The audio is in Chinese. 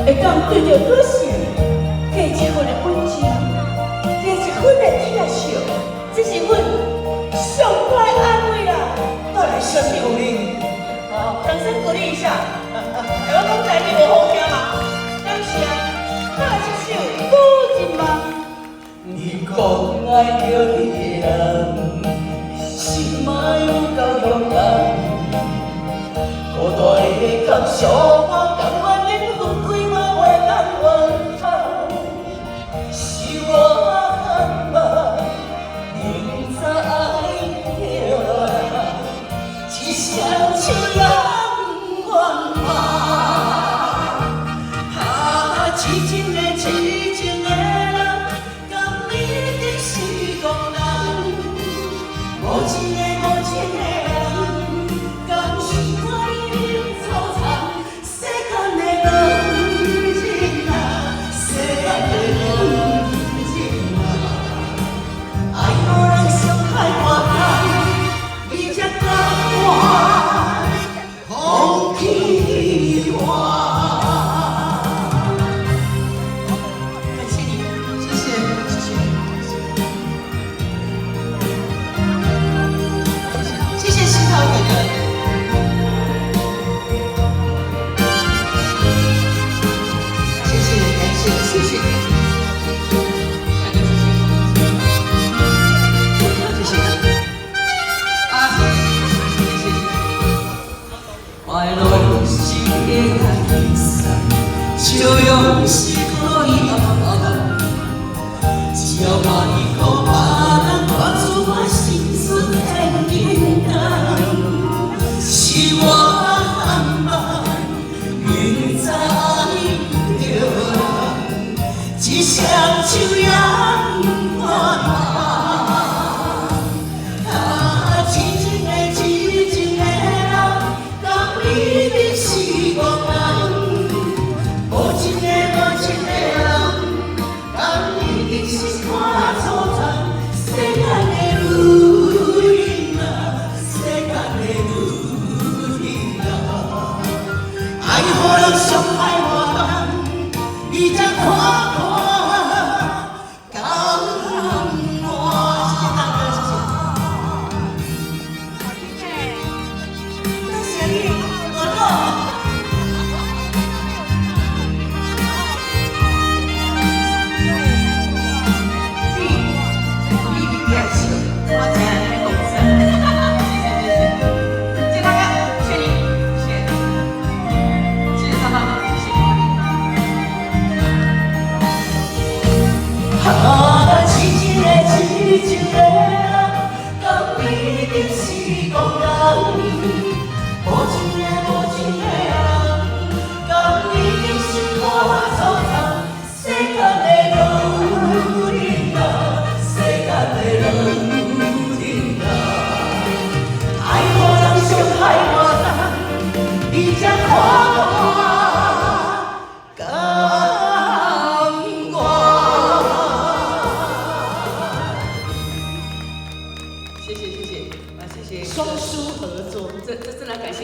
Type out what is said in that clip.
会当对着女性加一份的温情，加一份的疼惜，这是阮上大的安慰啦。再来什么鼓励？好，掌声鼓励一下。我刚才你无好听嘛？当时啊，那一首《古人梦》。你讲爱着你的人，心嘛有够勇敢，孤单的感受我甘愿因分开嘛，我甘愿叹，是我很慢，明知爱着，一双手让我放，啊，痴情的痴情的。无情的无情的人，甘心看伊忍粗残，世间的人情啊，世间的人情啊，爱无人伤害我人，你才甘愿放弃我。感谢你，谢谢，谢谢。谢谢石头哥哥，谢谢，感谢，谢谢，谢谢，啊，谢谢，快乐是个意思，笑容是可以只要把你口把人看出我心思很简单。是我很慢，明知爱着，一双手让我放。啊，痴情的痴情的人，当你的是憨人；无情的无情的人，当你的是看粗残。世间的女人啊，世间的女人啊，爱予人伤害我人，你才看看甘愿。谢谢你，我咯。啊，痴情的痴情的。